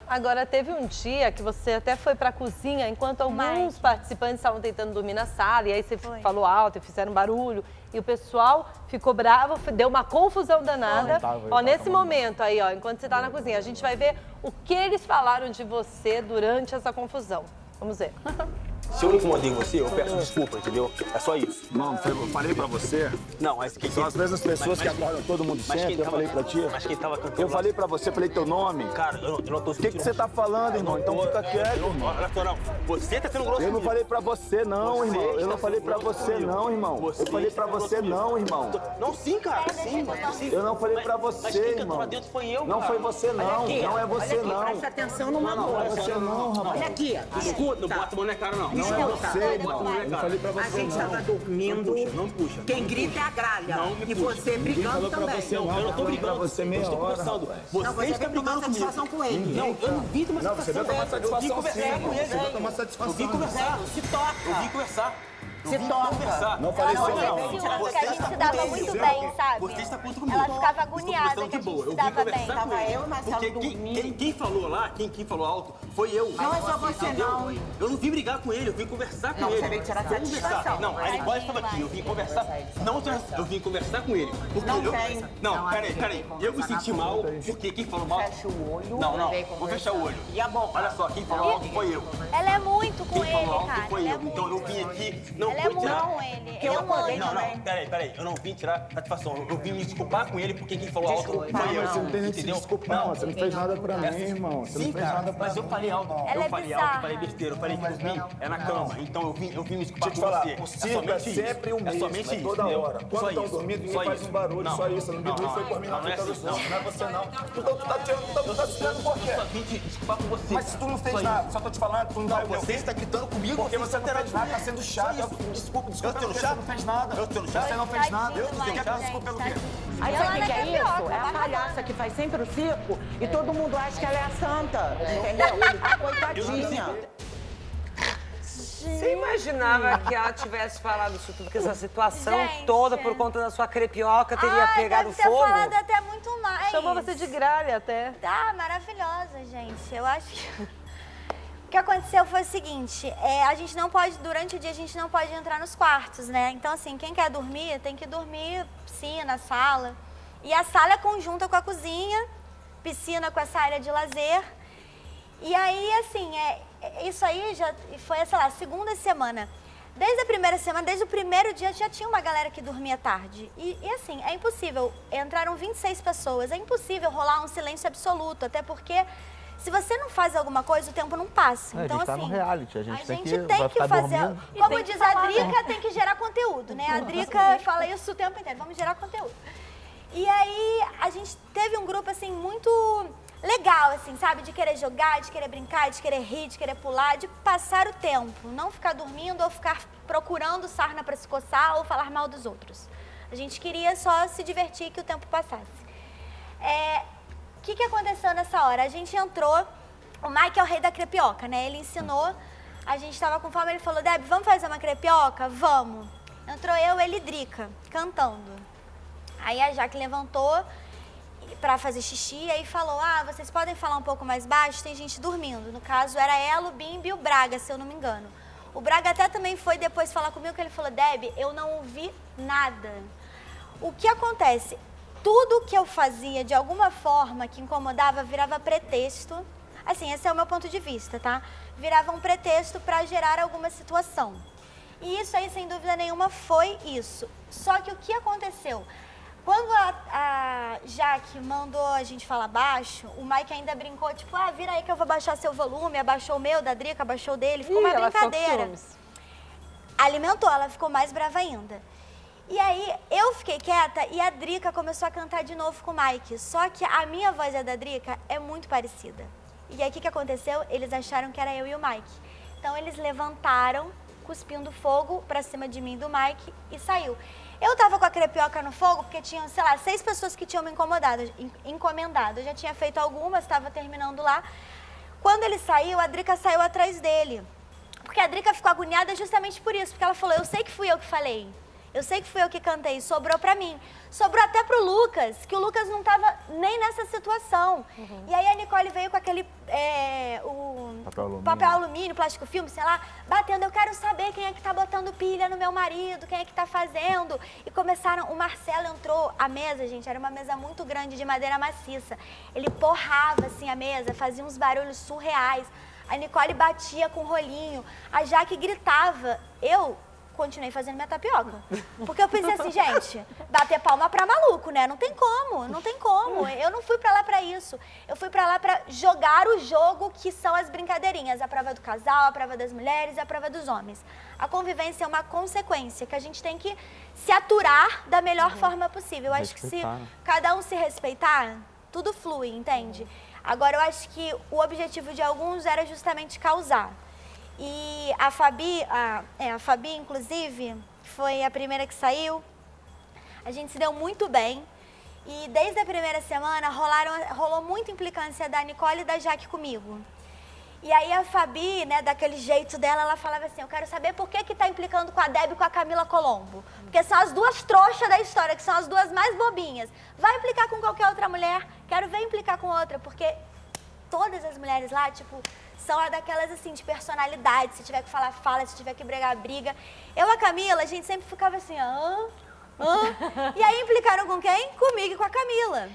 Agora, teve um dia que você até foi pra cozinha enquanto alguns participantes estavam tentando dormir na sala, e aí você falou alto e fizeram barulho, e o pessoal ficou bravo, deu uma confusão danada. Ó, nesse momento aí, ó, enquanto você tá na cozinha, a gente vai ver o que eles falaram de você durante essa confusão. Vamos ver. Se eu incomodei você, eu peço desculpa, entendeu? É só isso. Não, eu falei pra você. Não, mas quem... São as mesmas pessoas que acordam todo mundo sempre, eu falei pra ti. Mas quem tava cantando... Eu falei pra você, falei teu nome. Cara, eu não tô... O que você tá falando, irmão? Então fica quieto, irmão. Olha só, não. Você tá sendo grosso Eu não falei pra você não, irmão. Eu não falei pra você não, irmão. Eu falei pra você não, irmão. Não, sim, cara, sim. Eu não falei pra você, irmão. Não foi você não. Não é você não. Presta atenção numa Não é você não, rapaz. Olha aqui. Escuta, não bota a mão na cara, não. Não é você, irmão. Eu não falei pra A você gente não. estava dormindo. Não puxa. Quem grita é a gralha. Não me E puxa. você brigando falou pra também. você Eu não tô brigando. pra você meia Eu estou hora, conversando. rapaz. Não, Você está veio tomar brigando comigo. satisfação com ele. Não, eu não vim tomar Não, você satisfação. veio tomar Eu vim satisfação sim, conversar com irmão. ele. Você veio tomar satisfação. Eu vim conversar. Se toca. Eu vim conversar. Se toca. Não falei Ela isso não não. teve ciúme, porque a gente se dava muito bem, sabe? Você está puto comigo. Ela ficava agoniada que a gente se dava bem. Tava eu e Marcelo Porque dormindo. quem falou lá, quem falou alto, foi eu. Não é só você, entendeu? não. Eu não vim brigar com ele, eu vim conversar com Não, ele. você veio tirar Vamos satisfação. conversar. Não, a Nicole estava aqui, eu vim conversar. Não, eu vim conversar com ele. Porque Não eu... tem. Não, peraí. Eu me senti mal, porque quem falou mal... Fecha o olho. Não, vem vou fechar o olho. E a boca? Olha só, quem falou alto foi eu. Ela é muito com Quem falou ele, alto cara. foi Ela é eu. Então eu muito. vim aqui, não Ela é fui muito tirar... com ele. Eu Eu acordei amo. também. Peraí, eu não vim tirar satisfação. Eu vim me desculpar com ele porque quem falou alto foi Não, eu. mas você não tem nem que se Entendeu? desculpar, não. Você não fez nada pra mim, irmão. Você Sim, não fez cara, nada pra mas eu mim. falei alto. Ela Eu é falei bizarra. alto, falei besteira. Eu falei que dormir é na cama. Então eu vim me desculpar Deixa eu te com falar, você. o circo é somente sempre o isso. mesmo, somente é isso, toda entendeu? hora. Quando Só estão isso. dormindo, ninguém Só faz isso. um barulho, só isso. Não Não, foi por mim, não. não é Tá assim, não não. é você, não. Então tu tá tirando por quê? Eu só vim te desculpar com você. Mas se tu não fez Só nada, isso. só tô te falando, tu não dá o meu. Você está gritando comigo Porque você não fez nada, tá sendo chato. Só isso. Desculpa, Eu porque sendo você chato? não fez nada. Eu sendo chato? Você não fez nada. Tadinho, Você quer mas, desculpa pelo gente, quê? Aí Ela sabe o que não é é isso? tapioca, É a vai palhaça que faz sempre o circo e todo mundo acha que ela é a santa, entendeu? A coitadinha. Você imaginava que ela tivesse falado isso tudo, que essa situação Gente. toda por conta da sua crepioca teria Ai, pegado deve ter fogo? falado até muito mais. Chamou você de gralha até. Tá, maravilhosa, gente. Eu acho que... O que aconteceu foi o seguinte, a gente não pode, durante o dia a gente não pode entrar nos quartos, né? Então, assim, quem quer dormir, tem que dormir piscina, sala. E a sala é conjunta com a cozinha, piscina com essa área de lazer. E aí, assim, isso aí já foi, sei lá, a segunda semana. Desde a primeira semana, desde o primeiro dia, já tinha uma galera que dormia tarde. E assim, é impossível. Entraram 26 pessoas, é impossível rolar um silêncio absoluto, até porque... Se você não faz alguma coisa, o tempo não passa. Então, a gente tá assim, no reality, a gente tem que, tem vai que ficar fazer. dormindo. Como diz a Drica, tem que gerar conteúdo, né? A Drica fala isso o tempo inteiro, vamos gerar conteúdo. E aí, a gente teve um grupo, assim, muito legal, assim, sabe? De querer jogar, de querer brincar, de querer rir, de querer pular, de passar o tempo. Não ficar dormindo ou ficar procurando sarna para se coçar ou falar mal dos outros. A gente queria só se divertir e que o tempo passasse. O que aconteceu nessa hora? A gente entrou, o Mike é o rei da crepioca, né? Ele ensinou, a gente tava com fome, ele falou, Deb, vamos fazer uma crepioca? Vamos. Entrou eu, ele e Drica, cantando. Aí a Jaque levantou pra fazer xixi, aí falou, vocês podem falar um pouco mais baixo? Tem gente dormindo. No caso, era ela, o Bimbi e o Braga, se eu não me engano. O Braga até também foi depois falar comigo, que ele falou, Deb, eu não ouvi nada. O que acontece? Tudo que eu fazia, de alguma forma, que incomodava, virava pretexto. Assim, esse é o meu ponto de vista, tá? Virava um pretexto para gerar alguma situação. E isso aí, sem dúvida nenhuma, foi isso. Só que o que aconteceu? Quando a Jaque mandou a gente falar baixo, o Mike ainda brincou, tipo, vira aí que eu vou baixar seu volume. Abaixou o meu, da Drica, abaixou o dele. Ficou uma brincadeira. Alimentou, ela ficou mais brava ainda. E aí, eu fiquei quieta e a Drica começou a cantar de novo com o Mike. Só que a minha voz e a da Drica é muito parecida. E aí, o que aconteceu? Eles acharam que era eu e o Mike. Então, eles levantaram, cuspindo fogo pra cima de mim e do Mike e saiu. Eu tava com a crepioca no fogo porque tinham, sei lá, 6 pessoas que tinham me encomendado. Eu já tinha feito algumas, estava terminando lá. Quando ele saiu, a Drica saiu atrás dele. Porque a Drica ficou agoniada justamente por isso. Porque ela falou, eu sei que fui eu que falei. Eu sei que fui eu que cantei, sobrou pra mim. Sobrou até pro Lucas, que o Lucas não tava nem nessa situação. E aí a Nicole veio com aquele papel alumínio, plástico filme, sei lá, batendo. Eu quero saber quem é que tá botando pilha no meu marido, quem é que tá fazendo. E começaram, o Marcelo entrou, a mesa, gente, era uma mesa muito grande de madeira maciça. Ele porrava assim a mesa, fazia uns barulhos surreais. A Nicole batia com o rolinho, a Jaque gritava. Eu continuei fazendo minha tapioca. Porque eu pensei assim, gente, bater palma pra maluco, né? Não tem como, não tem como. Eu não fui pra lá pra isso. Eu fui pra lá pra jogar o jogo que são as brincadeirinhas. A prova do casal, a prova das mulheres e a prova dos homens. A convivência é uma consequência que a gente tem que se aturar da melhor forma possível. Eu acho que se cada um se respeitar, tudo flui, entende? Agora, eu acho que o objetivo de alguns era justamente causar. E a Fabi, inclusive, foi a primeira que saiu. A gente se deu muito bem. E desde a primeira semana rolou muita implicância da Nicole e da Jaque comigo. E aí a Fabi, né, daquele jeito dela, ela falava assim, eu quero saber por que tá implicando com a Deb e com a Camila Colombo. Porque são as duas trouxas da história, que são as duas mais bobinhas. Vai implicar com qualquer outra mulher, quero ver implicar com outra, porque todas as mulheres lá, tipo, são daquelas, assim, de personalidade. Se tiver que falar, fala. Se tiver que brigar, briga. Eu, a Camila, a gente sempre ficava assim, E aí implicaram com quem? Comigo e com a Camila.